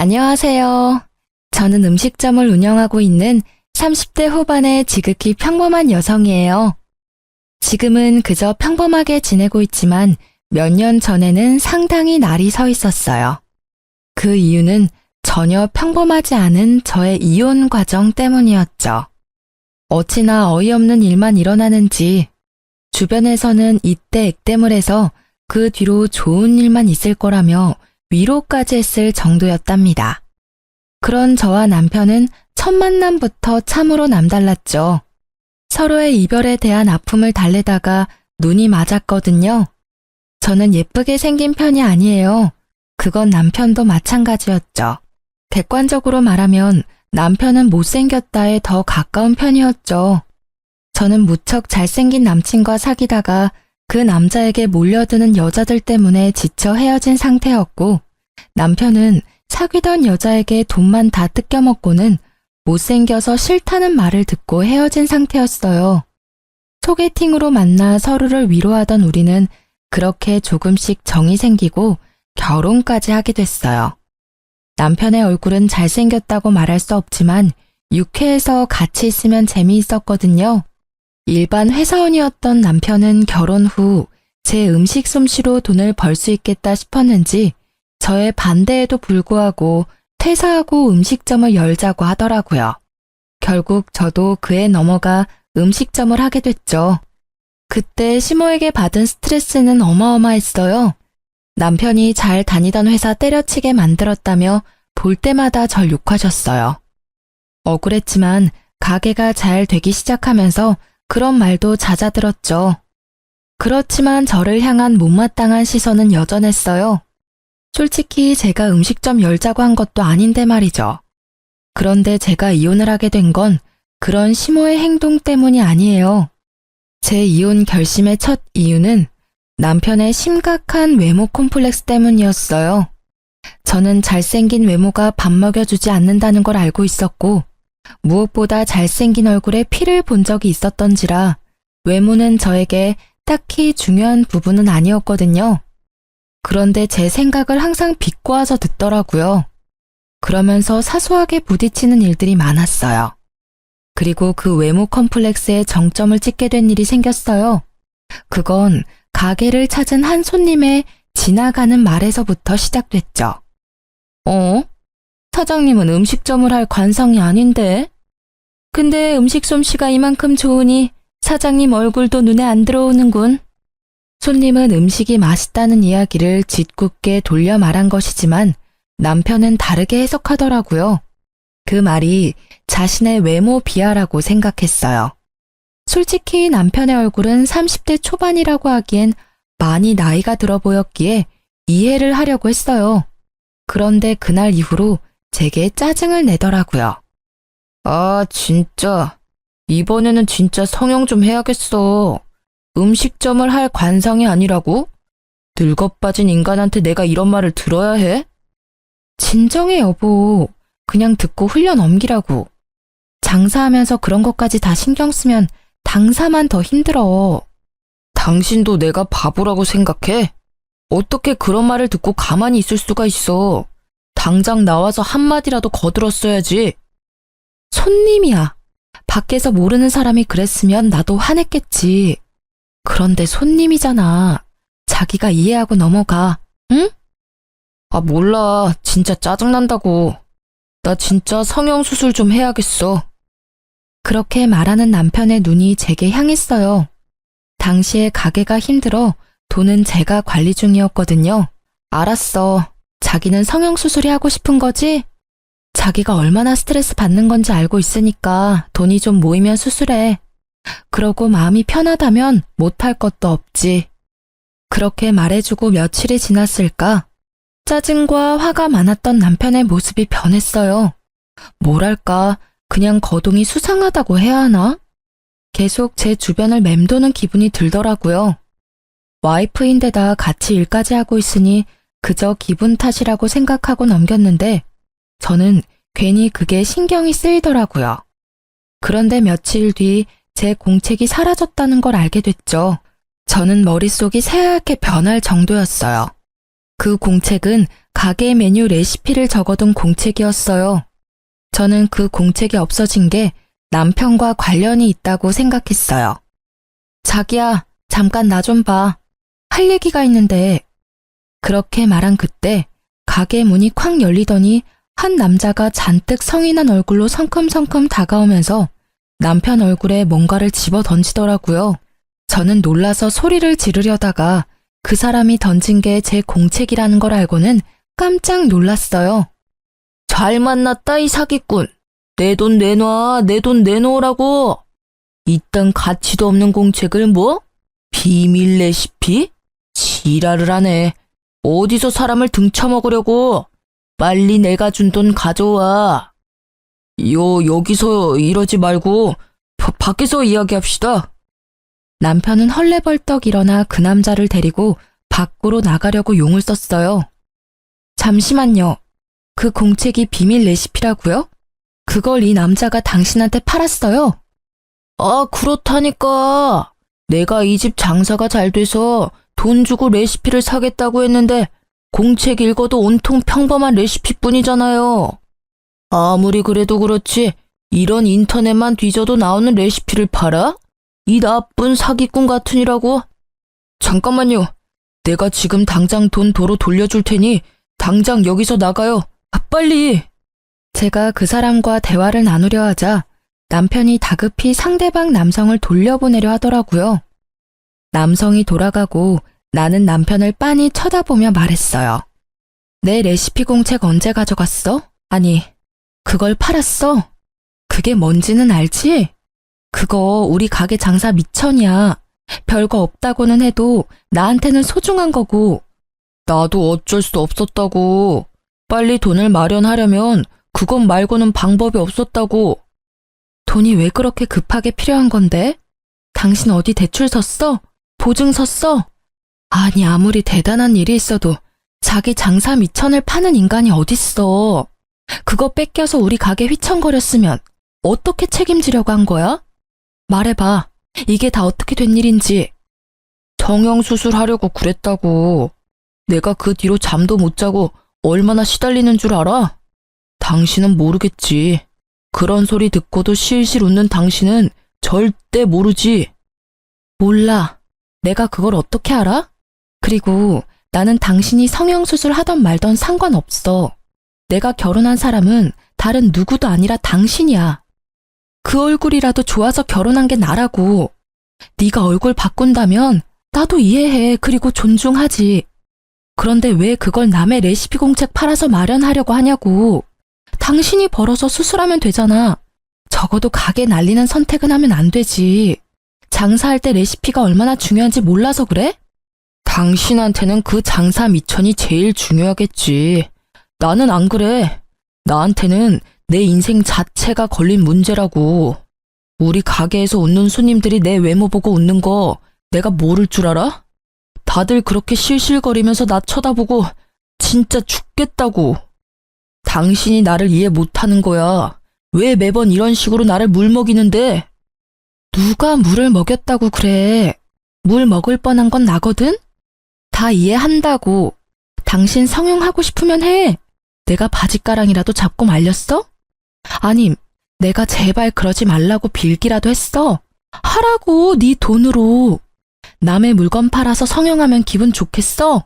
안녕하세요. 저는 음식점을 운영하고 있는 30대 후반의 지극히 평범한 여성이에요. 지금은 그저 평범하게 지내고 있지만 몇 년 전에는 상당히 날이 서 있었어요. 그 이유는 전혀 평범하지 않은 저의 이혼 과정 때문이었죠. 어찌나 어이없는 일만 일어나는지 주변에서는 이때 액땜을 해서 그 뒤로 좋은 일만 있을 거라며 위로까지 했을 정도였답니다. 그런 저와 남편은 첫 만남부터 참으로 남달랐죠. 서로의 이별에 대한 아픔을 달래다가 눈이 맞았거든요. 저는 예쁘게 생긴 편이 아니에요. 그건 남편도 마찬가지였죠. 객관적으로 말하면 남편은 못생겼다에 더 가까운 편이었죠. 저는 무척 잘생긴 남친과 사귀다가 그 남자에게 몰려드는 여자들 때문에 지쳐 헤어진 상태였고, 남편은 사귀던 여자에게 돈만 다 뜯겨먹고는 못생겨서 싫다는 말을 듣고 헤어진 상태였어요. 소개팅으로 만나 서로를 위로하던 우리는 그렇게 조금씩 정이 생기고 결혼까지 하게 됐어요. 남편의 얼굴은 잘생겼다고 말할 수 없지만 유쾌해서 같이 있으면 재미있었거든요. 일반 회사원이었던 남편은 결혼 후 제 음식 솜씨로 돈을 벌 수 있겠다 싶었는지 저의 반대에도 불구하고 퇴사하고 음식점을 열자고 하더라고요. 결국 저도 그에 넘어가 음식점을 하게 됐죠. 그때 시모에게 받은 스트레스는 어마어마했어요. 남편이 잘 다니던 회사 때려치게 만들었다며 볼 때마다 절 욕하셨어요. 억울했지만 가게가 잘 되기 시작하면서 그런 말도 잦아들었죠. 그렇지만 저를 향한 못마땅한 시선은 여전했어요. 솔직히 제가 음식점 열자고 한 것도 아닌데 말이죠. 그런데 제가 이혼을 하게 된 건 그런 시모의 행동 때문이 아니에요. 제 이혼 결심의 첫 이유는 남편의 심각한 외모 콤플렉스 때문이었어요. 저는 잘생긴 외모가 밥 먹여주지 않는다는 걸 알고 있었고, 무엇보다 잘생긴 얼굴에 피를 본 적이 있었던지라 외모는 저에게 딱히 중요한 부분은 아니었거든요. 그런데 제 생각을 항상 비꼬아서 듣더라고요. 그러면서 사소하게 부딪히는 일들이 많았어요. 그리고 그 외모 컴플렉스에 정점을 찍게 된 일이 생겼어요. 그건 가게를 찾은 한 손님의 지나가는 말에서부터 시작됐죠. 사장님은 음식점을 할 관성이 아닌데? 근데 음식 솜씨가 이만큼 좋으니 사장님 얼굴도 눈에 안 들어오는군. 손님은 음식이 맛있다는 이야기를 짓궂게 돌려 말한 것이지만 남편은 다르게 해석하더라고요. 그 말이 자신의 외모 비하라고 생각했어요. 솔직히 남편의 얼굴은 30대 초반이라고 하기엔 많이 나이가 들어 보였기에 이해를 하려고 했어요. 그런데 그날 이후로 제게 짜증을 내더라고요. 아, 진짜. 이번에는 진짜 성형 좀 해야겠어. 음식점을 할 관상이 아니라고? 늙어빠진 인간한테 내가 이런 말을 들어야 해? 진정해, 여보. 그냥 듣고 흘려 넘기라고. 장사하면서 그런 것까지 다 신경 쓰면 당사만 더 힘들어. 당신도 내가 바보라고 생각해? 어떻게 그런 말을 듣고 가만히 있을 수가 있어? 당장 나와서 한마디라도 거들었어야지. 손님이야. 밖에서 모르는 사람이 그랬으면 나도 화냈겠지. 그런데 손님이잖아. 자기가 이해하고 넘어가. 응? 아, 몰라. 진짜 짜증난다고. 나 진짜 성형수술 좀 해야겠어. 그렇게 말하는 남편의 눈이 제게 향했어요. 당시에 가게가 힘들어 돈은 제가 관리 중이었거든요. 알았어. 자기는 성형수술이 하고 싶은 거지? 자기가 얼마나 스트레스 받는 건지 알고 있으니까 돈이 좀 모이면 수술해. 그러고 마음이 편하다면 못할 것도 없지. 그렇게 말해주고 며칠이 지났을까? 짜증과 화가 많았던 남편의 모습이 변했어요. 뭐랄까, 그냥 거동이 수상하다고 해야 하나? 계속 제 주변을 맴도는 기분이 들더라고요. 와이프인데다 같이 일까지 하고 있으니 그저 기분 탓이라고 생각하고 넘겼는데 저는 괜히 그게 신경이 쓰이더라고요. 그런데 며칠 뒤 제 공책이 사라졌다는 걸 알게 됐죠. 저는 머릿속이 새하얗게 변할 정도였어요. 그 공책은 가게 메뉴 레시피를 적어둔 공책이었어요. 저는 그 공책이 없어진 게 남편과 관련이 있다고 생각했어요. 자기야, 잠깐 나 좀 봐. 할 얘기가 있는데. 그렇게 말한 그때 가게 문이 콱 열리더니 한 남자가 잔뜩 성이 난 얼굴로 성큼성큼 다가오면서 남편 얼굴에 뭔가를 집어 던지더라고요. 저는 놀라서 소리를 지르려다가 그 사람이 던진 게 제 공책이라는 걸 알고는 깜짝 놀랐어요. 잘 만났다, 이 사기꾼. 내 돈 내놔, 내 돈 내놓으라고. 이딴 가치도 없는 공책을 뭐? 비밀 레시피? 지랄을 하네. 어디서 사람을 등쳐먹으려고. 빨리 내가 준 돈 가져와. 여기서 이러지 말고 밖에서 이야기합시다. 남편은 헐레벌떡 일어나 그 남자를 데리고 밖으로 나가려고 용을 썼어요. 잠시만요. 그 공책이 비밀 레시피라고요? 그걸 이 남자가 당신한테 팔았어요? 아, 그렇다니까. 내가 이 집 장사가 잘 돼서 돈 주고 레시피를 사겠다고 했는데 공책 읽어도 온통 평범한 레시피뿐이잖아요. 아무리 그래도 그렇지 이런 인터넷만 뒤져도 나오는 레시피를 팔아? 이 나쁜 사기꾼 같으니라고? 잠깐만요. 내가 지금 당장 돈 도로 돌려줄 테니 당장 여기서 나가요. 아, 빨리! 제가 그 사람과 대화를 나누려 하자 남편이 다급히 상대방 남성을 돌려보내려 하더라고요. 남성이 돌아가고 나는 남편을 빤히 쳐다보며 말했어요. 내 레시피 공책 언제 가져갔어? 아니, 그걸 팔았어? 그게 뭔지는 알지? 그거 우리 가게 장사 미천이야. 별거 없다고는 해도 나한테는 소중한 거고. 나도 어쩔 수 없었다고. 빨리 돈을 마련하려면 그것 말고는 방법이 없었다고. 돈이 왜 그렇게 급하게 필요한 건데? 당신 어디 대출 섰어? 보증 섰어? 아니, 아무리 대단한 일이 있어도 자기 장사 미천을 파는 인간이 어딨어. 그거 뺏겨서 우리 가게 휘청거렸으면 어떻게 책임지려고 한 거야? 말해봐. 이게 다 어떻게 된 일인지. 성형수술하려고 그랬다고. 내가 그 뒤로 잠도 못 자고 얼마나 시달리는 줄 알아? 당신은 모르겠지. 그런 소리 듣고도 실실 웃는 당신은 절대 모르지. 몰라. 내가 그걸 어떻게 알아? 그리고 나는 당신이 성형수술 하던 말던 상관없어. 내가 결혼한 사람은 다른 누구도 아니라 당신이야. 그 얼굴이라도 좋아서 결혼한 게 나라고. 네가 얼굴 바꾼다면 나도 이해해. 그리고 존중하지. 그런데 왜 그걸 남의 레시피 공책 팔아서 마련하려고 하냐고. 당신이 벌어서 수술하면 되잖아. 적어도 가게 날리는 선택은 하면 안 되지. 장사할 때 레시피가 얼마나 중요한지 몰라서 그래? 당신한테는 그 장사 미천이 제일 중요하겠지. 나는 안 그래. 나한테는 내 인생 자체가 걸린 문제라고. 우리 가게에서 웃는 손님들이 내 외모 보고 웃는 거 내가 모를 줄 알아? 다들 그렇게 실실거리면서 나 쳐다보고 진짜 죽겠다고. 당신이 나를 이해 못하는 거야. 왜 매번 이런 식으로 나를 물먹이는데? 누가 물을 먹였다고 그래. 물 먹을 뻔한 건 나거든? 다 이해한다고. 당신 성형하고 싶으면 해. 내가 바짓가랑이라도 잡고 말렸어? 아님, 내가 제발 그러지 말라고 빌기라도 했어. 하라고, 네 돈으로. 남의 물건 팔아서 성형하면 기분 좋겠어?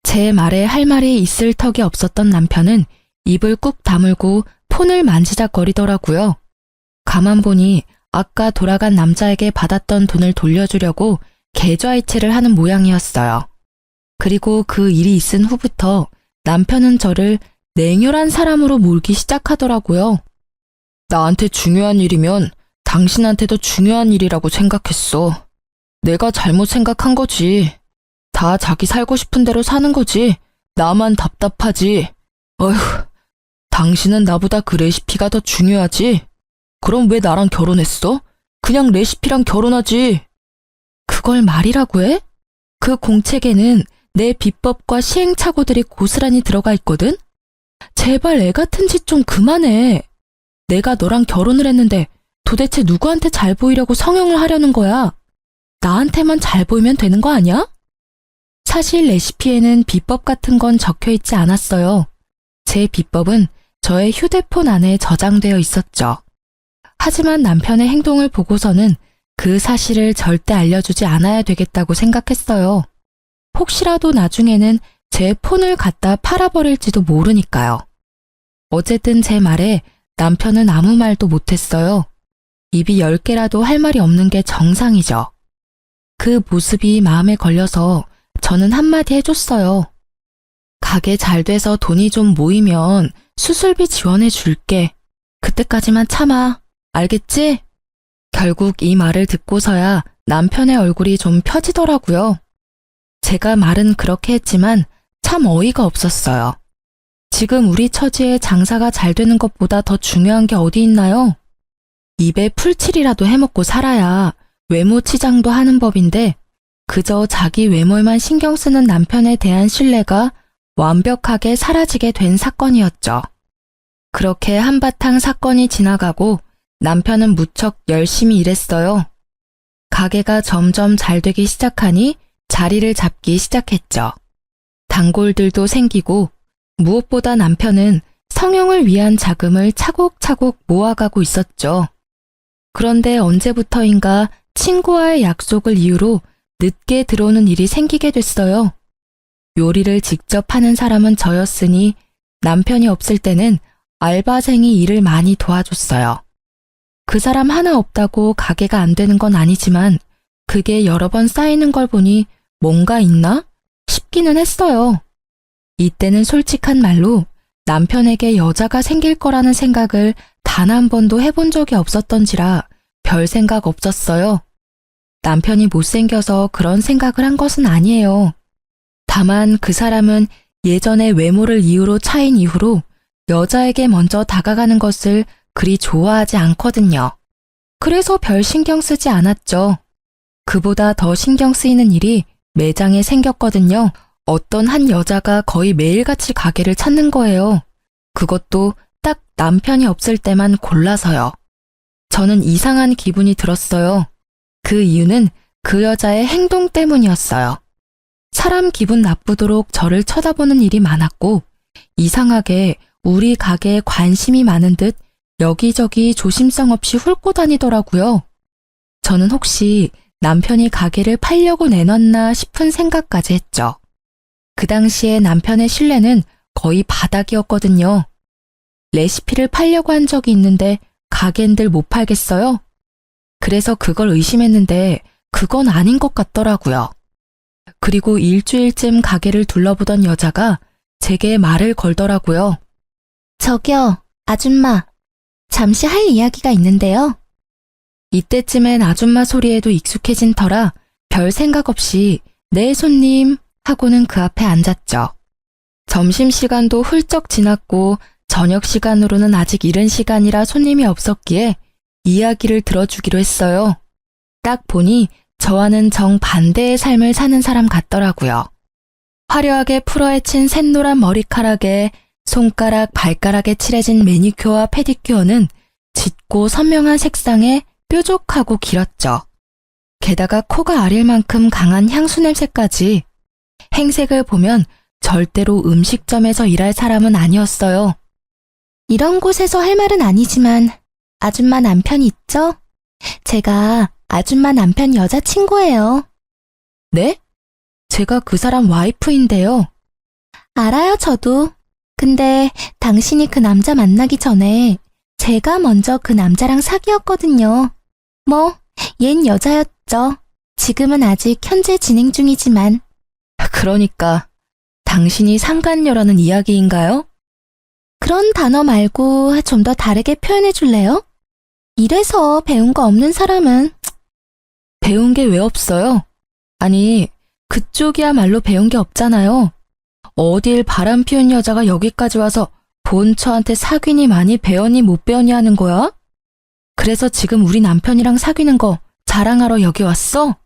제 말에 할 말이 있을 턱이 없었던 남편은 입을 꾹 다물고 폰을 만지작거리더라고요. 가만 보니 아까 돌아간 남자에게 받았던 돈을 돌려주려고 계좌이체를 하는 모양이었어요. 그리고 그 일이 있은 후부터 남편은 저를 냉혈한 사람으로 몰기 시작하더라고요. 나한테 중요한 일이면 당신한테도 중요한 일이라고 생각했어. 내가 잘못 생각한 거지. 다 자기 살고 싶은 대로 사는 거지. 나만 답답하지. 어휴, 당신은 나보다 그 레시피가 더 중요하지? 그럼 왜 나랑 결혼했어? 그냥 레시피랑 결혼하지. 그걸 말이라고 해? 그 공책에는 내 비법과 시행착오들이 고스란히 들어가 있거든? 제발 애 같은 짓 좀 그만해. 내가 너랑 결혼을 했는데 도대체 누구한테 잘 보이려고 성형을 하려는 거야? 나한테만 잘 보이면 되는 거 아니야? 사실 레시피에는 비법 같은 건 적혀 있지 않았어요. 제 비법은 저의 휴대폰 안에 저장되어 있었죠. 하지만 남편의 행동을 보고서는 그 사실을 절대 알려주지 않아야 되겠다고 생각했어요. 혹시라도 나중에는 제 폰을 갖다 팔아버릴지도 모르니까요. 어쨌든 제 말에 남편은 아무 말도 못했어요. 입이 10개라도 할 말이 없는 게 정상이죠. 그 모습이 마음에 걸려서 저는 한마디 해줬어요. 가게 잘 돼서 돈이 좀 모이면 수술비 지원해 줄게. 그때까지만 참아. 알겠지? 결국 이 말을 듣고서야 남편의 얼굴이 좀 펴지더라고요. 제가 말은 그렇게 했지만 참 어이가 없었어요. 지금 우리 처지에 장사가 잘 되는 것보다 더 중요한 게 어디 있나요? 입에 풀칠이라도 해먹고 살아야 외모 치장도 하는 법인데 그저 자기 외모에만 신경 쓰는 남편에 대한 신뢰가 완벽하게 사라지게 된 사건이었죠. 그렇게 한바탕 사건이 지나가고 남편은 무척 열심히 일했어요. 가게가 점점 잘 되기 시작하니 자리를 잡기 시작했죠. 단골들도 생기고 무엇보다 남편은 성형을 위한 자금을 차곡차곡 모아가고 있었죠. 그런데 언제부터인가 친구와의 약속을 이유로 늦게 들어오는 일이 생기게 됐어요. 요리를 직접 하는 사람은 저였으니 남편이 없을 때는 알바생이 일을 많이 도와줬어요. 그 사람 하나 없다고 가게가 안 되는 건 아니지만 그게 여러 번 쌓이는 걸 보니 뭔가 있나 싶기는 했어요. 이때는 솔직한 말로 남편에게 여자가 생길 거라는 생각을 단 한 번도 해본 적이 없었던지라 별 생각 없었어요. 남편이 못생겨서 그런 생각을 한 것은 아니에요. 다만 그 사람은 예전에 외모를 이유로 차인 이후로 여자에게 먼저 다가가는 것을 그리 좋아하지 않거든요. 그래서 별 신경 쓰지 않았죠. 그보다 더 신경 쓰이는 일이 매장에 생겼거든요. 어떤 한 여자가 거의 매일같이 가게를 찾는 거예요. 그것도 딱 남편이 없을 때만 골라서요. 저는 이상한 기분이 들었어요. 그 이유는 그 여자의 행동 때문이었어요. 사람 기분 나쁘도록 저를 쳐다보는 일이 많았고 이상하게 우리 가게에 관심이 많은 듯 여기저기 조심성 없이 훑고 다니더라고요. 저는 혹시 남편이 가게를 팔려고 내놨나 싶은 생각까지 했죠. 그 당시에 남편의 신뢰는 거의 바닥이었거든요. 레시피를 팔려고 한 적이 있는데 가게인들 못 팔겠어요? 그래서 그걸 의심했는데 그건 아닌 것 같더라고요. 그리고 일주일쯤 가게를 둘러보던 여자가 제게 말을 걸더라고요. 저기요, 아줌마. 잠시 할 이야기가 있는데요. 이때쯤엔 아줌마 소리에도 익숙해진 터라 별 생각 없이 네 손님 하고는 그 앞에 앉았죠. 점심시간도 훌쩍 지났고 저녁 시간으로는 아직 이른 시간이라 손님이 없었기에 이야기를 들어주기로 했어요. 딱 보니 저와는 정반대의 삶을 사는 사람 같더라고요. 화려하게 풀어헤친 샛노란 머리카락에 손가락, 발가락에 칠해진 매니큐어와 페디큐어는 짙고 선명한 색상에 뾰족하고 길었죠. 게다가 코가 아릴 만큼 강한 향수 냄새까지. 행색을 보면 절대로 음식점에서 일할 사람은 아니었어요. 이런 곳에서 할 말은 아니지만 아줌마 남편이 있죠? 제가 아줌마 남편 여자친구예요. 네? 제가 그 사람 와이프인데요. 알아요, 저도. 근데 당신이 그 남자 만나기 전에 제가 먼저 그 남자랑 사귀었거든요. 뭐, 얜 여자였죠. 지금은 아직 현재 진행 중이지만. 그러니까 당신이 상간녀라는 이야기인가요? 그런 단어 말고 좀 더 다르게 표현해 줄래요? 이래서 배운 거 없는 사람은. 배운 게 왜 없어요? 아니, 그쪽이야말로 배운 게 없잖아요. 어딜 바람 피운 여자가 여기까지 와서 본처한테 사귀니 많이 배웠니 못 배웠니 하는 거야? 그래서 지금 우리 남편이랑 사귀는 거 자랑하러 여기 왔어?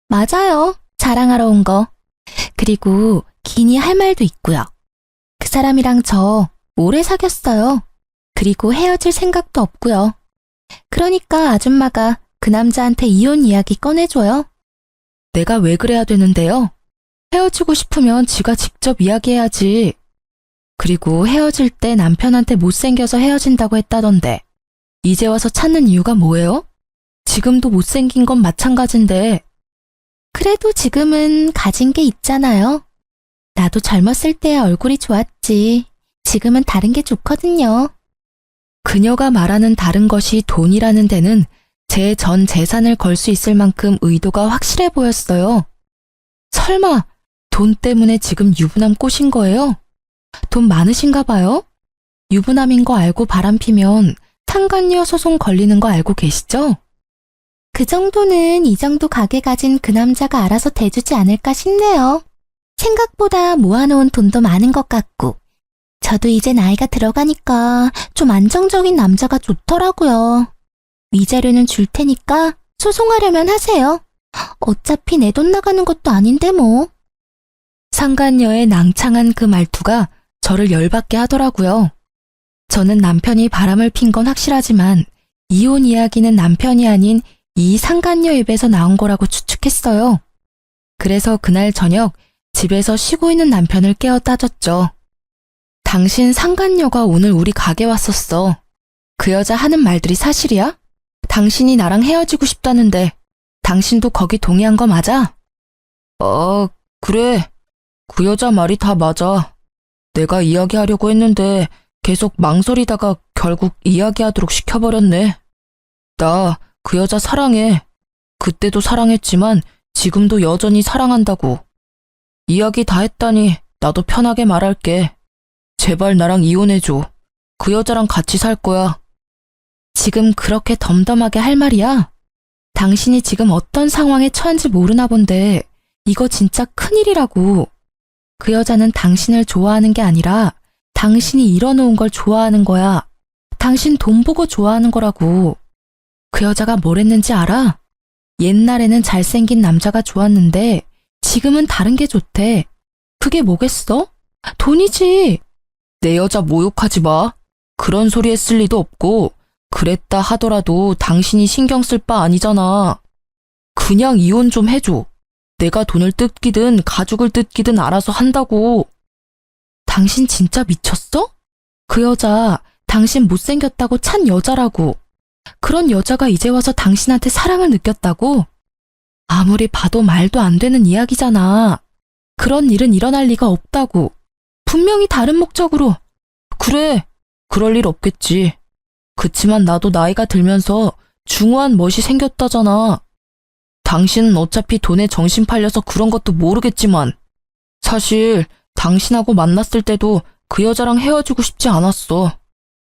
맞아요. 자랑하러 온 거. 그리고 기니 할 말도 있고요. 그 사람이랑 저 오래 사귀었어요. 그리고 헤어질 생각도 없고요. 그러니까 아줌마가 그 남자한테 이혼 이야기 꺼내줘요. 내가 왜 그래야 되는데요? 헤어지고 싶으면 지가 직접 이야기해야지. 그리고 헤어질 때 남편한테 못생겨서 헤어진다고 했다던데 이제 와서 찾는 이유가 뭐예요? 지금도 못생긴 건 마찬가지인데. 그래도 지금은 가진 게 있잖아요. 나도 젊었을 때의 얼굴이 좋았지. 지금은 다른 게 좋거든요. 그녀가 말하는 다른 것이 돈이라는 데는 제 전 재산을 걸 수 있을 만큼 의도가 확실해 보였어요. 설마 돈 때문에 지금 유부남 꼬신 거예요? 돈 많으신가 봐요? 유부남인 거 알고 바람피면 상간녀 소송 걸리는 거 알고 계시죠? 그 정도는 이 정도 가게 가진 그 남자가 알아서 대주지 않을까 싶네요. 생각보다 모아놓은 돈도 많은 것 같고 저도 이제 나이가 들어가니까 좀 안정적인 남자가 좋더라고요. 위자료는 줄 테니까 소송하려면 하세요. 어차피 내 돈 나가는 것도 아닌데 뭐. 상간녀의 낭창한 그 말투가 저를 열받게 하더라고요. 저는 남편이 바람을 핀 건 확실하지만 이혼 이야기는 남편이 아닌 이 상간녀 입에서 나온 거라고 추측했어요. 그래서 그날 저녁 집에서 쉬고 있는 남편을 깨워 따졌죠. 당신 상간녀가 오늘 우리 가게 왔었어. 그 여자 하는 말들이 사실이야? 당신이 나랑 헤어지고 싶다는데 당신도 거기 동의한 거 맞아? 그래. 그 여자 말이 다 맞아. 내가 이야기하려고 했는데 계속 망설이다가 결국 이야기하도록 시켜버렸네. 나 그 여자 사랑해. 그때도 사랑했지만 지금도 여전히 사랑한다고. 이야기 다 했다니 나도 편하게 말할게. 제발 나랑 이혼해줘. 그 여자랑 같이 살 거야. 지금 그렇게 덤덤하게 할 말이야? 당신이 지금 어떤 상황에 처한지 모르나 본데 이거 진짜 큰일이라고. 그 여자는 당신을 좋아하는 게 아니라 당신이 이뤄놓은 걸 좋아하는 거야. 당신 돈 보고 좋아하는 거라고. 그 여자가 뭘 했는지 알아? 옛날에는 잘생긴 남자가 좋았는데 지금은 다른 게 좋대. 그게 뭐겠어? 돈이지. 내 여자 모욕하지 마. 그런 소리 했을 리도 없고 그랬다 하더라도 당신이 신경 쓸 바 아니잖아. 그냥 이혼 좀 해줘. 내가 돈을 뜯기든 가죽을 뜯기든 알아서 한다고. 당신 진짜 미쳤어? 그 여자 당신 못생겼다고 찬 여자라고. 그런 여자가 이제 와서 당신한테 사랑을 느꼈다고? 아무리 봐도 말도 안 되는 이야기잖아. 그런 일은 일어날 리가 없다고. 분명히 다른 목적으로. 그래, 그럴 일 없겠지. 그치만 나도 나이가 들면서 중후한 멋이 생겼다잖아. 당신은 어차피 돈에 정신 팔려서 그런 것도 모르겠지만 사실 당신하고 만났을 때도 그 여자랑 헤어지고 싶지 않았어.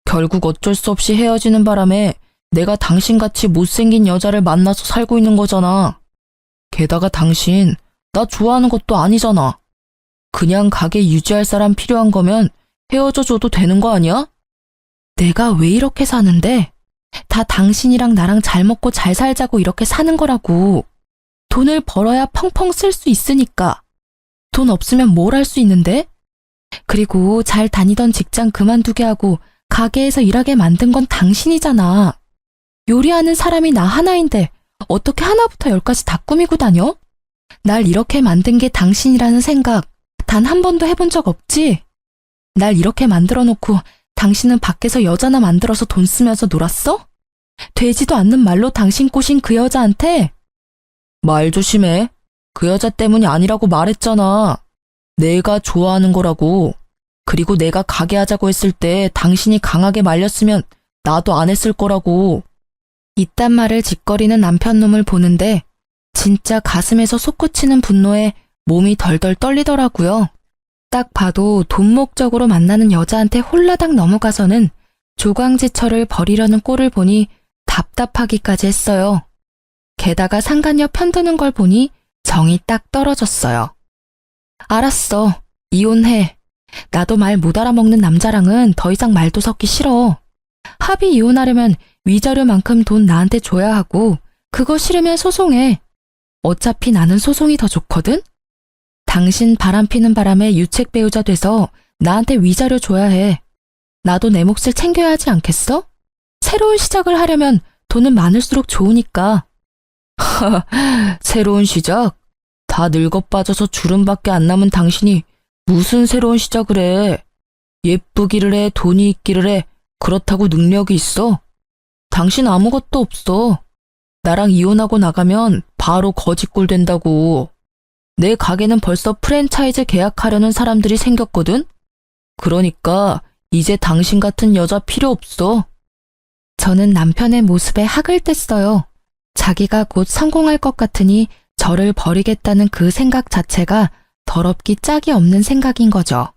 결국 어쩔 수 없이 헤어지는 바람에 내가 당신같이 못생긴 여자를 만나서 살고 있는 거잖아. 게다가 당신 나 좋아하는 것도 아니잖아. 그냥 가게 유지할 사람 필요한 거면 헤어져 줘도 되는 거 아니야? 내가 왜 이렇게 사는데? 다 당신이랑 나랑 잘 먹고 잘 살자고 이렇게 사는 거라고. 돈을 벌어야 펑펑 쓸 수 있으니까. 돈 없으면 뭘 할 수 있는데? 그리고 잘 다니던 직장 그만두게 하고 가게에서 일하게 만든 건 당신이잖아. 요리하는 사람이 나 하나인데 어떻게 하나부터 열까지 다 꾸미고 다녀? 날 이렇게 만든 게 당신이라는 생각 단 한 번도 해본 적 없지? 날 이렇게 만들어 놓고 당신은 밖에서 여자나 만들어서 돈 쓰면서 놀았어? 되지도 않는 말로 당신 꼬신 그 여자한테? 말 조심해. 그 여자 때문이 아니라고 말했잖아. 내가 좋아하는 거라고. 그리고 내가 가게 하자고 했을 때 당신이 강하게 말렸으면 나도 안 했을 거라고. 이딴 말을 짓거리는 남편놈을 보는데 진짜 가슴에서 솟구치는 분노에 몸이 덜덜 떨리더라고요. 딱 봐도 돈 목적으로 만나는 여자한테 홀라당 넘어가서는 조광지철을 버리려는 꼴을 보니 답답하기까지 했어요. 게다가 상간녀 편드는 걸 보니 정이 딱 떨어졌어요. 알았어. 이혼해. 나도 말 못 알아먹는 남자랑은 더 이상 말도 섞기 싫어. 합의 이혼하려면 위자료만큼 돈 나한테 줘야 하고 그거 싫으면 소송해. 어차피 나는 소송이 더 좋거든? 당신 바람피는 바람에 유책 배우자 돼서 나한테 위자료 줘야 해. 나도 내 몫을 챙겨야 하지 않겠어? 새로운 시작을 하려면 돈은 많을수록 좋으니까. 새로운 시작? 다 늙어 빠져서 주름밖에 안 남은 당신이 무슨 새로운 시작을 해. 예쁘기를 해, 돈이 있기를 해. 그렇다고 능력이 있어? 당신 아무것도 없어. 나랑 이혼하고 나가면 바로 거지꼴 된다고. 내 가게는 벌써 프랜차이즈 계약하려는 사람들이 생겼거든? 그러니까 이제 당신 같은 여자 필요 없어. 저는 남편의 모습에 학을 뗐어요. 자기가 곧 성공할 것 같으니 저를 버리겠다는 그 생각 자체가 더럽기 짝이 없는 생각인 거죠.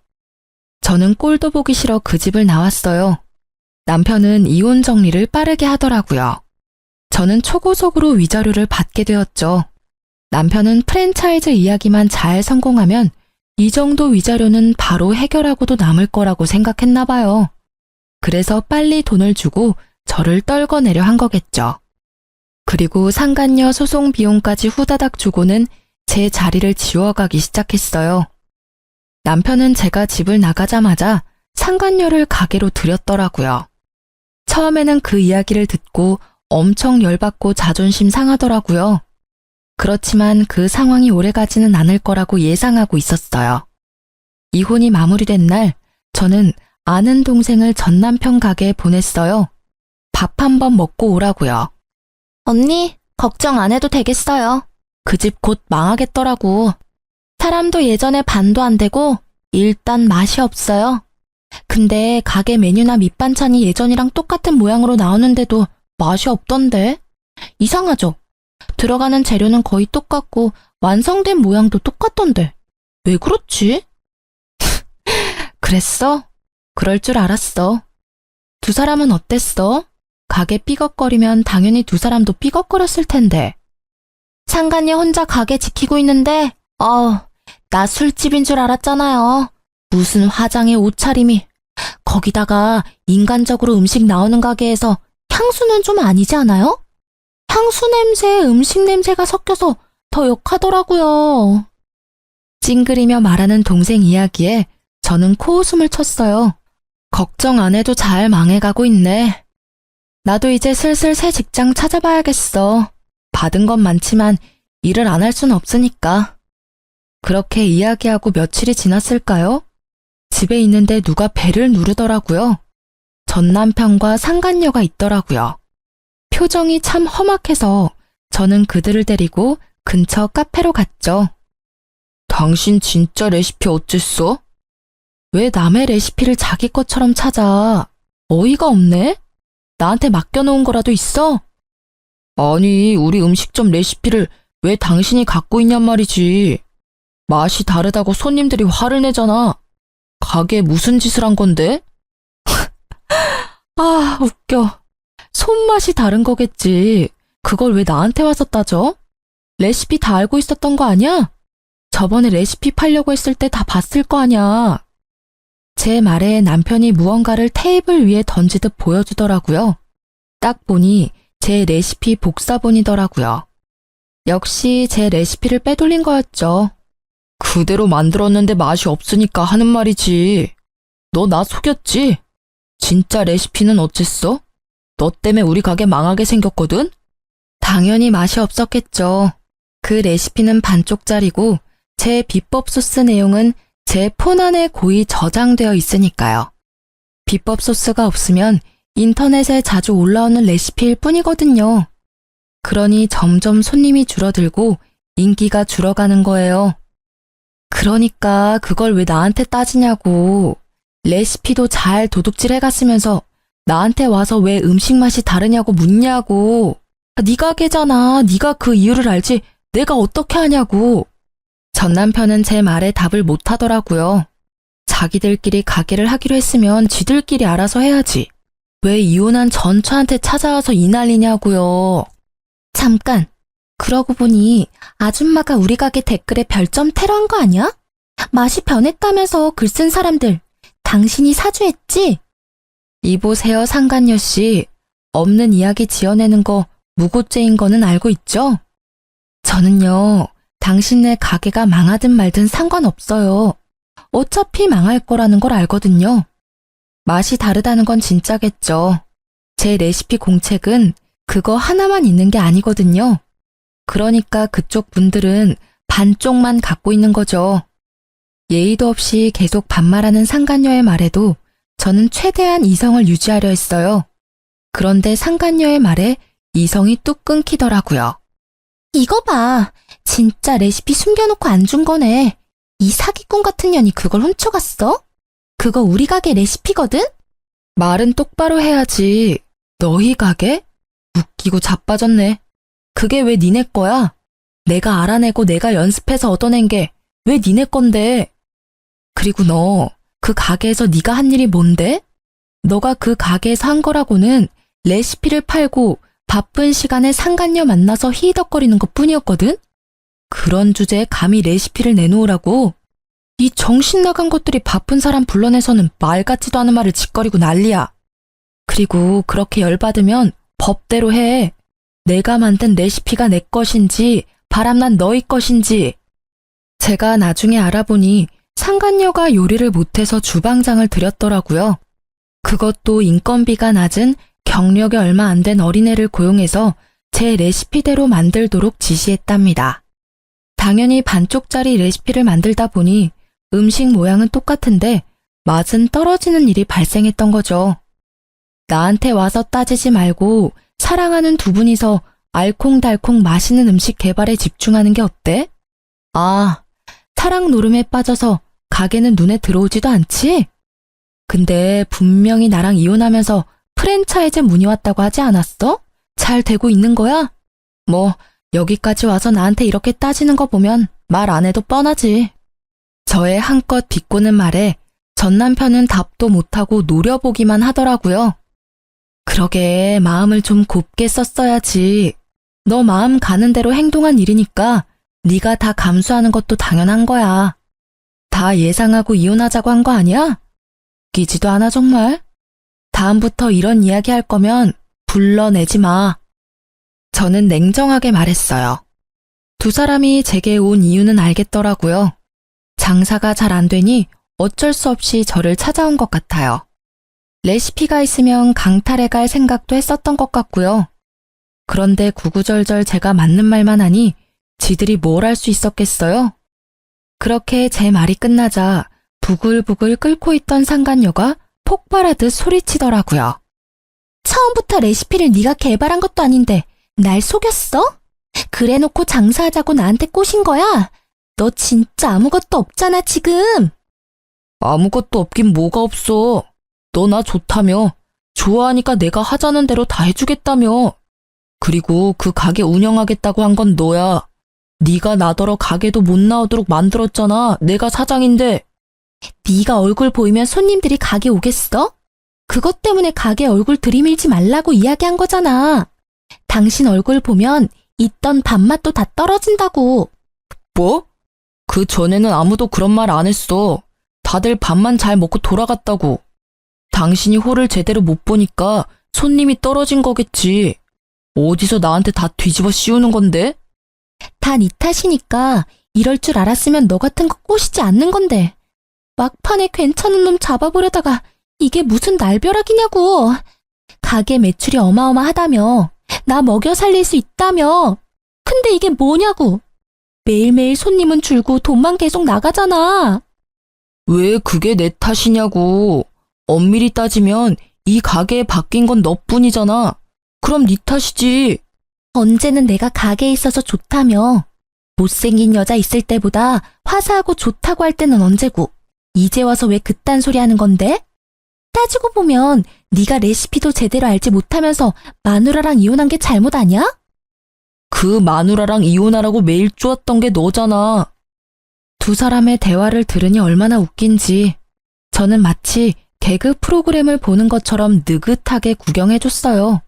저는 꼴도 보기 싫어 그 집을 나왔어요. 남편은 이혼 정리를 빠르게 하더라고요. 저는 초고속으로 위자료를 받게 되었죠. 남편은 프랜차이즈 이야기만 잘 성공하면 이 정도 위자료는 바로 해결하고도 남을 거라고 생각했나 봐요. 그래서 빨리 돈을 주고 저를 떨궈내려 한 거겠죠. 그리고 상간녀 소송 비용까지 후다닥 주고는 제 자리를 지워가기 시작했어요. 남편은 제가 집을 나가자마자 상간녀를 가게로 들였더라고요. 처음에는 그 이야기를 듣고 엄청 열받고 자존심 상하더라고요. 그렇지만 그 상황이 오래가지는 않을 거라고 예상하고 있었어요. 이혼이 마무리된 날, 저는 아는 동생을 전 남편 가게에 보냈어요. 밥 한 번 먹고 오라고요. 언니, 걱정 안 해도 되겠어요. 그 집 곧 망하겠더라고. 사람도 예전에 반도 안 되고 일단 맛이 없어요. 근데 가게 메뉴나 밑반찬이 예전이랑 똑같은 모양으로 나오는데도 맛이 없던데? 이상하죠? 들어가는 재료는 거의 똑같고 완성된 모양도 똑같던데. 왜 그렇지? 그랬어? 그럴 줄 알았어. 두 사람은 어땠어? 가게 삐걱거리면 당연히 두 사람도 삐걱거렸을 텐데. 상간녀 혼자 가게 지키고 있는데 나 술집인 줄 알았잖아요. 무슨 화장에 옷차림이. 거기다가 인간적으로 음식 나오는 가게에서 향수는 좀 아니지 않아요? 향수 냄새에 음식 냄새가 섞여서 더 역하더라고요. 찡그리며 말하는 동생 이야기에 저는 코웃음을 쳤어요. 걱정 안 해도 잘 망해가고 있네. 나도 이제 슬슬 새 직장 찾아봐야겠어. 받은 건 많지만 일을 안 할 순 없으니까. 그렇게 이야기하고 며칠이 지났을까요? 집에 있는데 누가 벨을 누르더라고요. 전 남편과 상간녀가 있더라고요. 표정이 참 험악해서 저는 그들을 데리고 근처 카페로 갔죠. 당신 진짜 레시피 어쨌어? 왜 남의 레시피를 자기 것처럼 찾아? 어이가 없네? 나한테 맡겨놓은 거라도 있어? 아니, 우리 음식점 레시피를 왜 당신이 갖고 있냔 말이지. 맛이 다르다고 손님들이 화를 내잖아. 가게에 무슨 짓을 한 건데? 아, 웃겨. 손맛이 다른 거겠지. 그걸 왜 나한테 와서 따져? 레시피 다 알고 있었던 거 아니야? 저번에 레시피 팔려고 했을 때 다 봤을 거 아니야. 제 말에 남편이 무언가를 테이블 위에 던지듯 보여주더라고요. 딱 보니 제 레시피 복사본이더라고요. 역시 제 레시피를 빼돌린 거였죠. 그대로 만들었는데 맛이 없으니까 하는 말이지. 너 나 속였지? 진짜 레시피는 어쨌어? 너 때문에 우리 가게 망하게 생겼거든? 당연히 맛이 없었겠죠. 그 레시피는 반쪽짜리고 제 비법 소스 내용은 제 폰 안에 고이 저장되어 있으니까요. 비법 소스가 없으면 인터넷에 자주 올라오는 레시피일 뿐이거든요. 그러니 점점 손님이 줄어들고 인기가 줄어가는 거예요. 그러니까 그걸 왜 나한테 따지냐고. 레시피도 잘 도둑질 해갔으면서 나한테 와서 왜 음식 맛이 다르냐고 묻냐고. 네 가게잖아. 네가 그 이유를 알지 내가 어떻게 하냐고. 전 남편은 제 말에 답을 못 하더라고요. 자기들끼리 가게를 하기로 했으면 지들끼리 알아서 해야지. 왜 이혼한 전처한테 찾아와서 이 난리냐고요. 잠깐. 그러고 보니 아줌마가 우리 가게 댓글에 별점 테러한 거 아니야? 맛이 변했다면서 글 쓴 사람들 당신이 사주했지? 이보세요 상간녀 씨. 없는 이야기 지어내는 거 무고죄인 거는 알고 있죠? 저는요. 당신네 가게가 망하든 말든 상관없어요. 어차피 망할 거라는 걸 알거든요. 맛이 다르다는 건 진짜겠죠. 제 레시피 공책은 그거 하나만 있는 게 아니거든요. 그러니까 그쪽 분들은 반쪽만 갖고 있는 거죠. 예의도 없이 계속 반말하는 상간녀의 말에도 저는 최대한 이성을 유지하려 했어요. 그런데 상간녀의 말에 이성이 뚝 끊기더라고요. 이거 봐. 진짜 레시피 숨겨놓고 안 준 거네. 이 사기꾼 같은 년이 그걸 훔쳐갔어? 그거 우리 가게 레시피거든? 말은 똑바로 해야지. 너희 가게? 웃기고 자빠졌네. 그게 왜 니네 거야? 내가 알아내고 내가 연습해서 얻어낸 게 왜 니네 건데? 그리고 너 그 가게에서 네가 한 일이 뭔데? 너가 그 가게에서 한 거라고는 레시피를 팔고 바쁜 시간에 상간녀 만나서 히덕거리는 것뿐이었거든? 그런 주제에 감히 레시피를 내놓으라고? 이 정신 나간 것들이 바쁜 사람 불러내서는 말 같지도 않은 말을 짓거리고 난리야. 그리고 그렇게 열받으면 법대로 해. 내가 만든 레시피가 내 것인지 바람난 너희 것인지. 제가 나중에 알아보니 상간녀가 요리를 못해서 주방장을 들였더라고요. 그것도 인건비가 낮은 경력이 얼마 안 된 어린애를 고용해서 제 레시피대로 만들도록 지시했답니다. 당연히 반쪽짜리 레시피를 만들다 보니 음식 모양은 똑같은데 맛은 떨어지는 일이 발생했던 거죠. 나한테 와서 따지지 말고 사랑하는 두 분이서 알콩달콩 맛있는 음식 개발에 집중하는 게 어때? 아, 사랑 노름에 빠져서 가게는 눈에 들어오지도 않지? 근데 분명히 나랑 이혼하면서 프랜차이즈 문의 왔다고 하지 않았어? 잘 되고 있는 거야? 뭐 여기까지 와서 나한테 이렇게 따지는 거 보면 말 안 해도 뻔하지. 저의 한껏 비꼬는 말에 전 남편은 답도 못하고 노려보기만 하더라고요. 그러게 마음을 좀 곱게 썼어야지. 너 마음 가는 대로 행동한 일이니까 네가 다 감수하는 것도 당연한 거야. 다 예상하고 이혼하자고 한 거 아니야? 웃기지도 않아 정말. 다음부터 이런 이야기 할 거면 불러내지 마. 저는 냉정하게 말했어요. 두 사람이 제게 온 이유는 알겠더라고요. 장사가 잘 안 되니 어쩔 수 없이 저를 찾아온 것 같아요. 레시피가 있으면 강탈해 갈 생각도 했었던 것 같고요. 그런데 구구절절 제가 맞는 말만 하니 지들이 뭘 할 수 있었겠어요? 그렇게 제 말이 끝나자 부글부글 끓고 있던 상간녀가 폭발하듯 소리치더라고요. 처음부터 레시피를 네가 개발한 것도 아닌데 날 속였어? 그래놓고 장사하자고 나한테 꼬신 거야? 너 진짜 아무것도 없잖아 지금. 아무것도 없긴 뭐가 없어. 너 나 좋다며. 좋아하니까 내가 하자는 대로 다 해주겠다며. 그리고 그 가게 운영하겠다고 한 건 너야. 네가 나더러 가게도 못 나오도록 만들었잖아. 내가 사장인데. 네가 얼굴 보이면 손님들이 가게 오겠어? 그것 때문에 가게 얼굴 들이밀지 말라고 이야기한 거잖아. 당신 얼굴 보면 있던 밥맛도 다 떨어진다고. 뭐? 그 전에는 아무도 그런 말 안 했어. 다들 밥만 잘 먹고 돌아갔다고. 당신이 홀을 제대로 못 보니까 손님이 떨어진 거겠지. 어디서 나한테 다 뒤집어 씌우는 건데? 다 네 탓이니까 이럴 줄 알았으면 너 같은 거 꼬시지 않는 건데. 막판에 괜찮은 놈 잡아보려다가 이게 무슨 날벼락이냐고. 가게 매출이 어마어마하다며. 나 먹여 살릴 수 있다며. 근데 이게 뭐냐고. 매일매일 손님은 줄고 돈만 계속 나가잖아. 왜 그게 내 탓이냐고. 엄밀히 따지면 이 가게에 바뀐 건 너뿐이잖아. 그럼 네 탓이지. 언제는 내가 가게에 있어서 좋다며. 못생긴 여자 있을 때보다 화사하고 좋다고 할 때는 언제고. 이제 와서 왜 그딴 소리 하는 건데? 따지고 보면 네가 레시피도 제대로 알지 못하면서 마누라랑 이혼한 게 잘못 아니야? 그 마누라랑 이혼하라고 메일 쪼았던 게 너잖아. 두 사람의 대화를 들으니 얼마나 웃긴지 저는 마치 개그 프로그램을 보는 것처럼 느긋하게 구경해줬어요.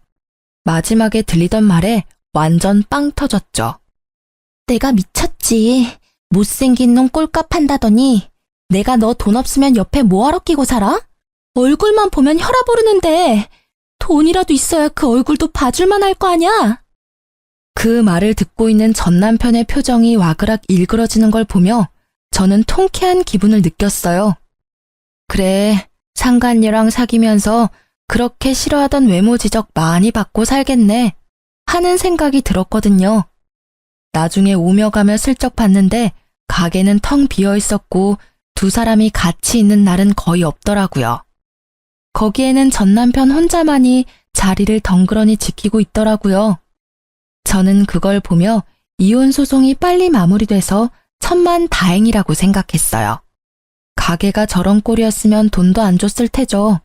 마지막에 들리던 말에 완전 빵 터졌죠. 내가 미쳤지. 못생긴 놈 꼴값 한다더니 내가 너 돈 없으면 옆에 뭐하러 끼고 살아? 얼굴만 보면 혈압 오르는데 돈이라도 있어야 그 얼굴도 봐줄만 할 거 아냐? 그 말을 듣고 있는 전 남편의 표정이 와그락 일그러지는 걸 보며 저는 통쾌한 기분을 느꼈어요. 그래, 상간녀랑 사귀면서 그렇게 싫어하던 외모 지적 많이 받고 살겠네 하는 생각이 들었거든요. 나중에 오며 가며 슬쩍 봤는데 가게는 텅 비어 있었고 두 사람이 같이 있는 날은 거의 없더라고요. 거기에는 전 남편 혼자만이 자리를 덩그러니 지키고 있더라고요. 저는 그걸 보며 이혼 소송이 빨리 마무리돼서 천만다행이라고 생각했어요. 가게가 저런 꼴이었으면 돈도 안 줬을 테죠.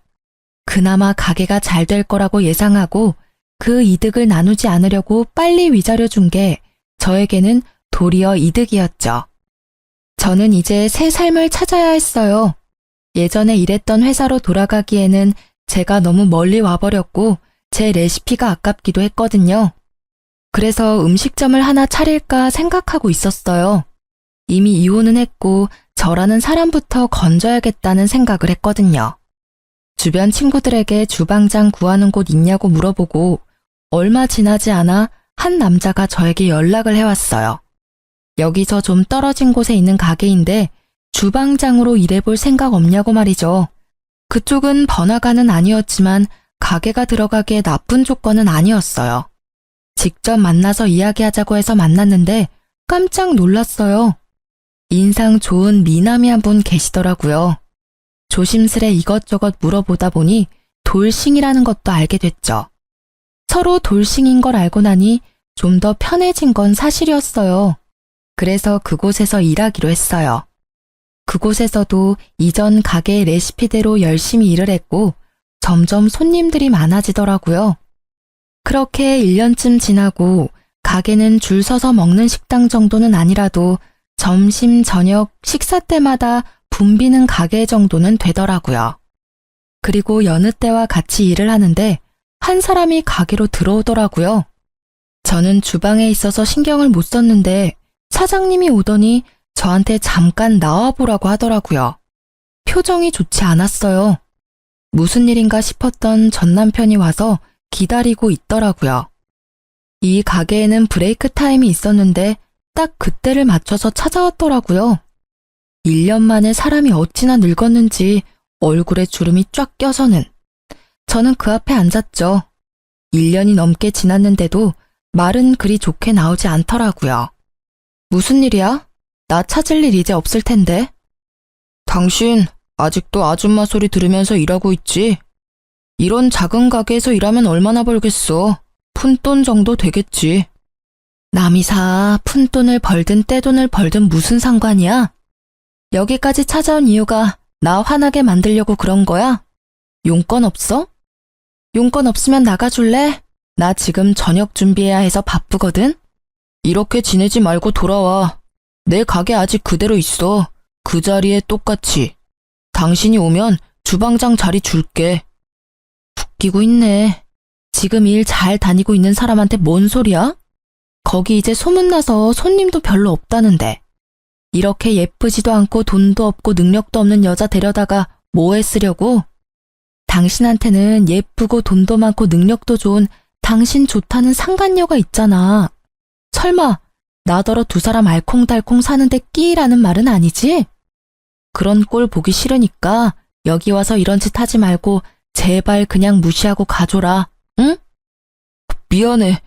그나마 가게가 잘 될 거라고 예상하고 그 이득을 나누지 않으려고 빨리 위자료 준 게 저에게는 도리어 이득이었죠. 저는 이제 새 삶을 찾아야 했어요. 예전에 일했던 회사로 돌아가기에는 제가 너무 멀리 와버렸고 제 레시피가 아깝기도 했거든요. 그래서 음식점을 하나 차릴까 생각하고 있었어요. 이미 이혼은 했고 저라는 사람부터 건져야겠다는 생각을 했거든요. 주변 친구들에게 주방장 구하는 곳 있냐고 물어보고 얼마 지나지 않아 한 남자가 저에게 연락을 해왔어요. 여기서 좀 떨어진 곳에 있는 가게인데 주방장으로 일해볼 생각 없냐고 말이죠. 그쪽은 번화가는 아니었지만 가게가 들어가기에 나쁜 조건은 아니었어요. 직접 만나서 이야기하자고 해서 만났는데 깜짝 놀랐어요. 인상 좋은 미남이 한 분 계시더라고요. 조심스레 이것저것 물어보다 보니 돌싱이라는 것도 알게 됐죠. 서로 돌싱인 걸 알고 나니 좀 더 편해진 건 사실이었어요. 그래서 그곳에서 일하기로 했어요. 그곳에서도 이전 가게의 레시피대로 열심히 일을 했고 점점 손님들이 많아지더라고요. 그렇게 1년쯤 지나고 가게는 줄 서서 먹는 식당 정도는 아니라도 점심, 저녁, 식사 때마다 붐비는 가게 정도는 되더라고요. 그리고 여느 때와 같이 일을 하는데 한 사람이 가게로 들어오더라고요. 저는 주방에 있어서 신경을 못 썼는데 사장님이 오더니 저한테 잠깐 나와보라고 하더라고요. 표정이 좋지 않았어요. 무슨 일인가 싶었던 전 남편이 와서 기다리고 있더라고요. 이 가게에는 브레이크 타임이 있었는데 딱 그때를 맞춰서 찾아왔더라고요. 1년 만에 사람이 어찌나 늙었는지 얼굴에 주름이 쫙 껴서는. 저는 그 앞에 앉았죠. 1년이 넘게 지났는데도 말은 그리 좋게 나오지 않더라고요. 무슨 일이야? 나 찾을 일 이제 없을 텐데. 당신 아직도 아줌마 소리 들으면서 일하고 있지? 이런 작은 가게에서 일하면 얼마나 벌겠어? 푼돈 정도 되겠지. 남이사 푼돈을 벌든 떼돈을 벌든 무슨 상관이야? 여기까지 찾아온 이유가 나 화나게 만들려고 그런 거야? 용건 없어? 용건 없으면 나가줄래? 나 지금 저녁 준비해야 해서 바쁘거든? 이렇게 지내지 말고 돌아와. 내 가게 아직 그대로 있어. 그 자리에 똑같이. 당신이 오면 주방장 자리 줄게. 웃기고 있네. 지금 일 잘 다니고 있는 사람한테 뭔 소리야? 거기 이제 소문나서 손님도 별로 없다는데. 이렇게 예쁘지도 않고 돈도 없고 능력도 없는 여자 데려다가 뭐에 쓰려고? 당신한테는 예쁘고 돈도 많고 능력도 좋은 당신 좋다는 상간녀가 있잖아. 설마 나더러 두 사람 알콩달콩 사는데 끼라는 말은 아니지? 그런 꼴 보기 싫으니까 여기 와서 이런 짓 하지 말고 제발 그냥 무시하고 가줘라, 응? 미안해.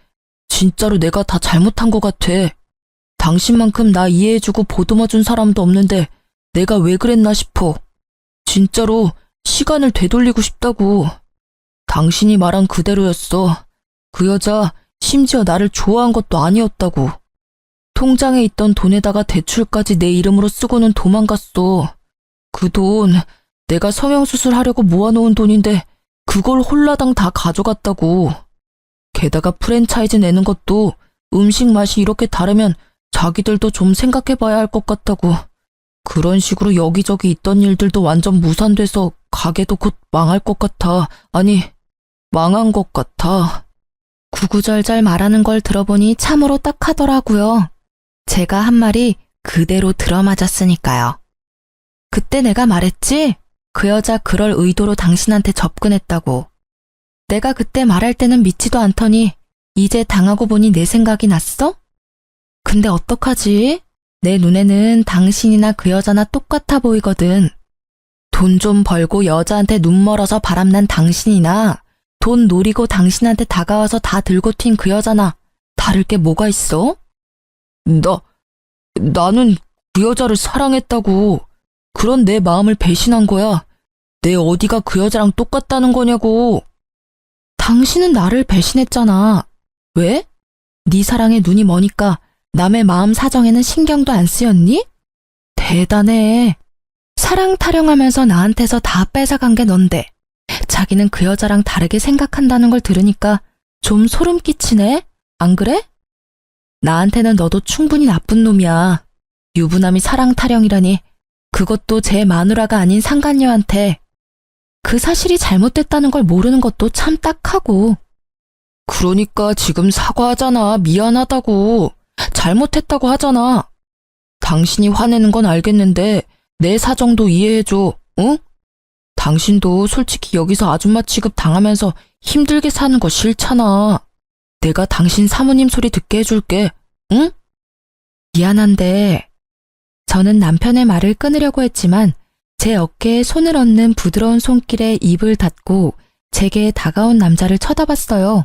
진짜로 내가 다 잘못한 것 같아. 당신만큼 나 이해해주고 보듬어준 사람도 없는데 내가 왜 그랬나 싶어. 진짜로 시간을 되돌리고 싶다고. 당신이 말한 그대로였어. 그 여자 심지어 나를 좋아한 것도 아니었다고. 통장에 있던 돈에다가 대출까지 내 이름으로 쓰고는 도망갔어. 그 돈 내가 성형수술 하려고 모아놓은 돈인데 그걸 홀라당 다 가져갔다고. 게다가 프랜차이즈 내는 것도 음식 맛이 이렇게 다르면 자기들도 좀 생각해봐야 할 것 같다고. 그런 식으로 여기저기 있던 일들도 완전 무산돼서 가게도 곧 망할 것 같아. 아니, 망한 것 같아. 구구절절 말하는 걸 들어보니 참으로 딱하더라고요. 제가 한 말이 그대로 들어맞았으니까요. 그때 내가 말했지? 그 여자 그럴 의도로 당신한테 접근했다고. 내가 그때 말할 때는 믿지도 않더니 이제 당하고 보니 내 생각이 났어? 근데 어떡하지? 내 눈에는 당신이나 그 여자나 똑같아 보이거든. 돈 좀 벌고 여자한테 눈 멀어서 바람난 당신이나 돈 노리고 당신한테 다가와서 다 들고 튄 그 여자나 다를 게 뭐가 있어? 나는 그 여자를 사랑했다고. 그런 내 마음을 배신한 거야. 내 어디가 그 여자랑 똑같다는 거냐고. 당신은 나를 배신했잖아. 왜? 네 사랑에 눈이 머니까 남의 마음 사정에는 신경도 안 쓰였니? 대단해. 사랑 타령하면서 나한테서 다 뺏어간 게 넌데 자기는 그 여자랑 다르게 생각한다는 걸 들으니까 좀 소름 끼치네? 안 그래? 나한테는 너도 충분히 나쁜 놈이야. 유부남이 사랑 타령이라니, 그것도 제 마누라가 아닌 상간녀한테. 그 사실이 잘못됐다는 걸 모르는 것도 참 딱하고. 그러니까 지금 사과하잖아. 미안하다고. 잘못했다고 하잖아. 당신이 화내는 건 알겠는데 내 사정도 이해해줘. 응? 당신도 솔직히 여기서 아줌마 취급 당하면서 힘들게 사는 거 싫잖아. 내가 당신 사모님 소리 듣게 해줄게. 응? 미안한데 저는 남편의 말을 끊으려고 했지만 제 어깨에 손을 얹는 부드러운 손길에 입을 닫고 제게 다가온 남자를 쳐다봤어요.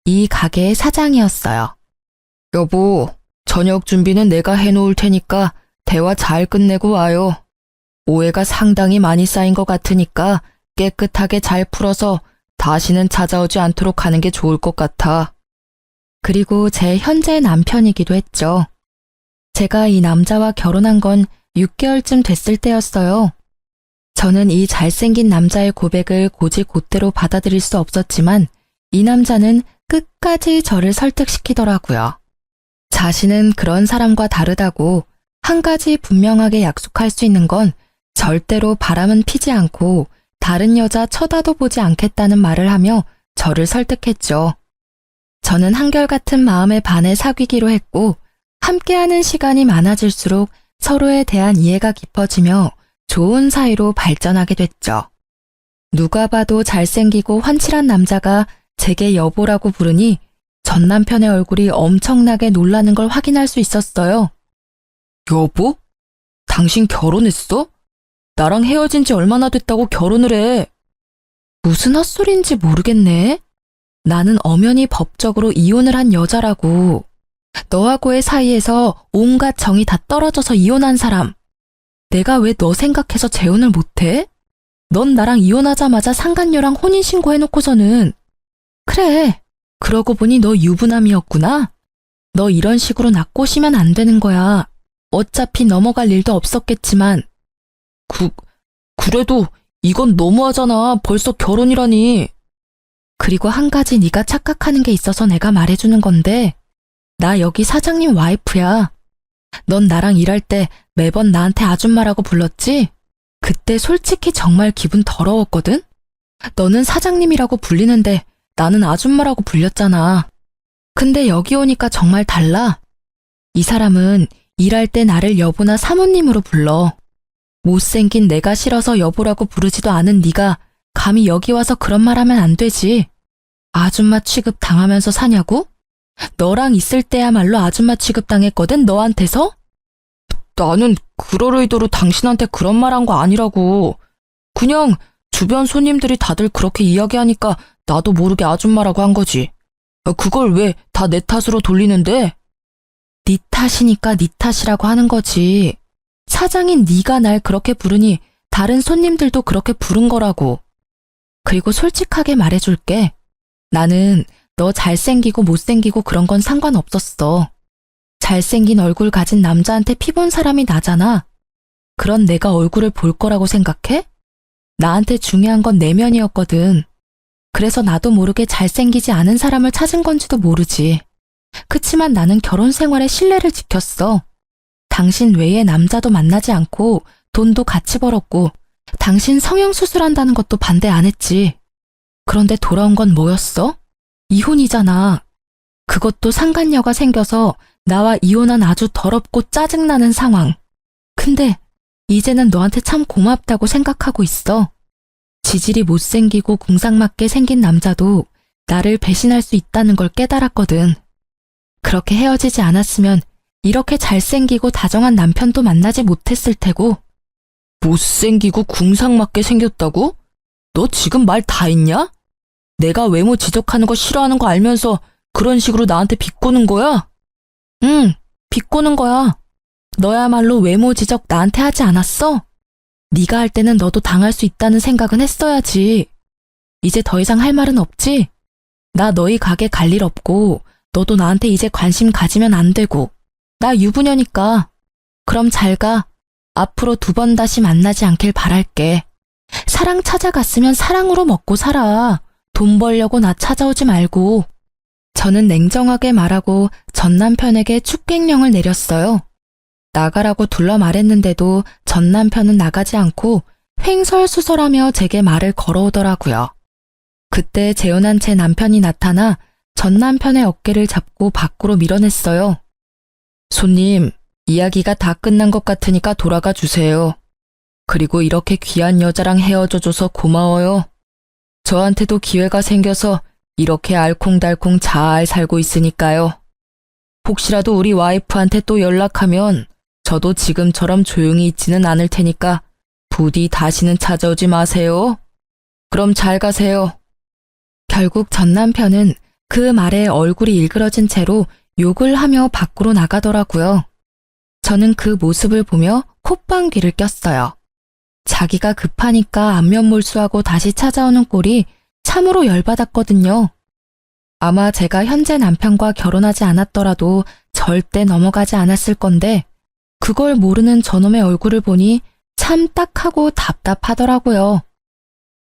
이 가게의 사장이었어요. 여보, 저녁 준비는 내가 해놓을 테니까 대화 잘 끝내고 와요. 오해가 상당히 많이 쌓인 것 같으니까 깨끗하게 잘 풀어서 다시는 찾아오지 않도록 하는 게 좋을 것 같아. 그리고 제 현재 남편이기도 했죠. 제가 이 남자와 결혼한 건 6개월쯤 됐을 때였어요. 저는 이 잘생긴 남자의 고백을 곧이곧대로 받아들일 수 없었지만 이 남자는 끝까지 저를 설득시키더라고요. 자신은 그런 사람과 다르다고 한 가지 분명하게 약속할 수 있는 건 절대로 바람은 피지 않고 다른 여자 쳐다도 보지 않겠다는 말을 하며 저를 설득했죠. 저는 한결같은 마음에 반해 사귀기로 했고 함께하는 시간이 많아질수록 서로에 대한 이해가 깊어지며 좋은 사이로 발전하게 됐죠. 누가 봐도 잘생기고 환칠한 남자가 제게 여보라고 부르니 전 남편의 얼굴이 엄청나게 놀라는 걸 확인할 수 있었어요. 여보? 당신 결혼했어? 나랑 헤어진 지 얼마나 됐다고 결혼을 해? 무슨 헛소리인지 모르겠네. 나는 엄연히 법적으로 이혼을 한 여자라고. 너하고의 사이에서 온갖 정이 다 떨어져서 이혼한 사람. 내가 왜 너 생각해서 재혼을 못해? 넌 나랑 이혼하자마자 상간녀랑 혼인신고 해놓고서는. 그래, 그러고 보니 너 유부남이었구나. 너 이런 식으로 나 꼬시면 안 되는 거야. 어차피 넘어갈 일도 없었겠지만. 그래도 이건 너무하잖아. 벌써 결혼이라니. 그리고 한 가지 네가 착각하는 게 있어서 내가 말해주는 건데 나 여기 사장님 와이프야. 넌 나랑 일할 때 매번 나한테 아줌마라고 불렀지? 그때 솔직히 정말 기분 더러웠거든? 너는 사장님이라고 불리는데 나는 아줌마라고 불렸잖아. 근데 여기 오니까 정말 달라. 이 사람은 일할 때 나를 여보나 사모님으로 불러. 못생긴 내가 싫어서 여보라고 부르지도 않은 네가 감히 여기 와서 그런 말 하면 안 되지. 아줌마 취급 당하면서 사냐고? 너랑 있을 때야말로 아줌마 취급 당했거든, 너한테서? 나는 그럴 의도로 당신한테 그런 말 한 거 아니라고. 그냥 주변 손님들이 다들 그렇게 이야기하니까 나도 모르게 아줌마라고 한 거지. 그걸 왜 다 내 탓으로 돌리는데? 네 탓이니까 네 탓이라고 하는 거지. 사장인 네가 날 그렇게 부르니 다른 손님들도 그렇게 부른 거라고. 그리고 솔직하게 말해줄게. 나는 너 잘생기고 못생기고 그런 건 상관없었어. 잘생긴 얼굴 가진 남자한테 피 본 사람이 나잖아. 그런 내가 얼굴을 볼 거라고 생각해? 나한테 중요한 건 내면이었거든. 그래서 나도 모르게 잘생기지 않은 사람을 찾은 건지도 모르지. 그치만 나는 결혼 생활에 신뢰를 지켰어. 당신 외에 남자도 만나지 않고 돈도 같이 벌었고 당신 성형수술한다는 것도 반대 안 했지. 그런데 돌아온 건 뭐였어? 이혼이잖아. 그것도 상간녀가 생겨서 나와 이혼한 아주 더럽고 짜증나는 상황. 근데 이제는 너한테 참 고맙다고 생각하고 있어. 지질이 못생기고 궁상맞게 생긴 남자도 나를 배신할 수 있다는 걸 깨달았거든. 그렇게 헤어지지 않았으면 이렇게 잘생기고 다정한 남편도 만나지 못했을 테고. 못생기고 궁상맞게 생겼다고? 너 지금 말 다 했냐? 내가 외모 지적하는 거 싫어하는 거 알면서 그런 식으로 나한테 비꼬는 거야? 응, 비꼬는 거야. 너야말로 외모 지적 나한테 하지 않았어? 네가 할 때는 너도 당할 수 있다는 생각은 했어야지. 이제 더 이상 할 말은 없지? 나 너희 가게 갈 일 없고 너도 나한테 이제 관심 가지면 안 되고 나 유부녀니까. 그럼 잘 가. 앞으로 2번 다시 만나지 않길 바랄게. 사랑 찾아갔으면 사랑으로 먹고 살아. 돈 벌려고 나 찾아오지 말고. 저는 냉정하게 말하고 전 남편에게 축객령을 내렸어요. 나가라고 둘러 말했는데도 전 남편은 나가지 않고 횡설수설하며 제게 말을 걸어오더라고요. 그때 재혼한 제 남편이 나타나 전 남편의 어깨를 잡고 밖으로 밀어냈어요. 손님, 이야기가 다 끝난 것 같으니까 돌아가 주세요. 그리고 이렇게 귀한 여자랑 헤어져줘서 고마워요. 저한테도 기회가 생겨서 이렇게 알콩달콩 잘 살고 있으니까요. 혹시라도 우리 와이프한테 또 연락하면 저도 지금처럼 조용히 있지는 않을 테니까 부디 다시는 찾아오지 마세요. 그럼 잘 가세요. 결국 전 남편은 그 말에 얼굴이 일그러진 채로 욕을 하며 밖으로 나가더라고요. 저는 그 모습을 보며 콧방귀를 꼈어요. 자기가 급하니까 안면몰수하고 다시 찾아오는 꼴이 참으로 열받았거든요. 아마 제가 현재 남편과 결혼하지 않았더라도 절대 넘어가지 않았을 건데 그걸 모르는 저놈의 얼굴을 보니 참 딱하고 답답하더라고요.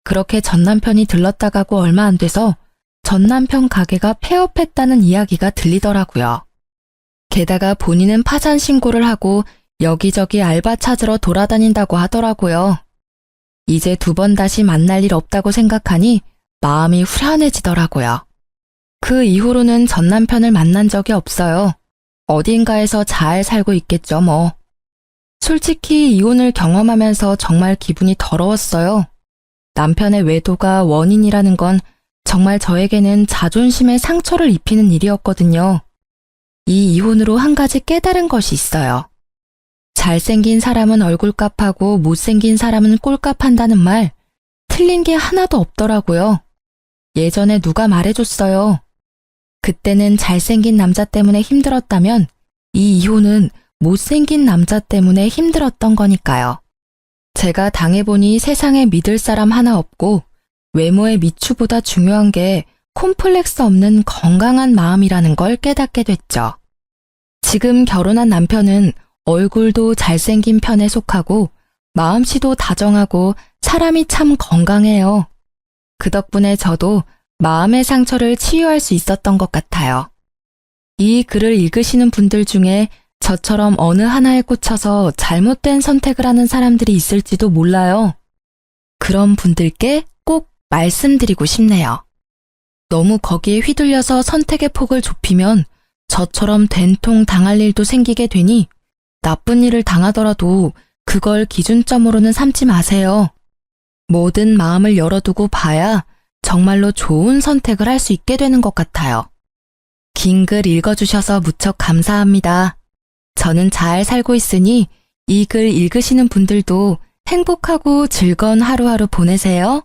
그렇게 전 남편이 들렀다 가고 얼마 안 돼서 전 남편 가게가 폐업했다는 이야기가 들리더라고요. 게다가 본인은 파산 신고를 하고 여기저기 알바 찾으러 돌아다닌다고 하더라고요. 이제 2번 다시 만날 일 없다고 생각하니 마음이 후련해지더라고요. 그 이후로는 전 남편을 만난 적이 없어요. 어딘가에서 잘 살고 있겠죠, 뭐. 솔직히 이혼을 경험하면서 정말 기분이 더러웠어요. 남편의 외도가 원인이라는 건 정말 저에게는 자존심에 상처를 입히는 일이었거든요. 이 이혼으로 한 가지 깨달은 것이 있어요. 잘생긴 사람은 얼굴값하고 못생긴 사람은 꼴값한다는 말, 틀린 게 하나도 없더라고요. 예전에 누가 말해줬어요. 그때는 잘생긴 남자 때문에 힘들었다면 이 이혼은 못생긴 남자 때문에 힘들었던 거니까요. 제가 당해보니 세상에 믿을 사람 하나 없고 외모의 미추보다 중요한 게 콤플렉스 없는 건강한 마음이라는 걸 깨닫게 됐죠. 지금 결혼한 남편은 얼굴도 잘생긴 편에 속하고 마음씨도 다정하고 사람이 참 건강해요. 그 덕분에 저도 마음의 상처를 치유할 수 있었던 것 같아요. 이 글을 읽으시는 분들 중에 저처럼 어느 하나에 꽂혀서 잘못된 선택을 하는 사람들이 있을지도 몰라요. 그런 분들께 꼭 말씀드리고 싶네요. 너무 거기에 휘둘려서 선택의 폭을 좁히면 저처럼 된통 당할 일도 생기게 되니 나쁜 일을 당하더라도 그걸 기준점으로는 삼지 마세요. 모든 마음을 열어두고 봐야 정말로 좋은 선택을 할 수 있게 되는 것 같아요. 긴 글 읽어주셔서 무척 감사합니다. 저는 잘 살고 있으니 이 글 읽으시는 분들도 행복하고 즐거운 하루하루 보내세요.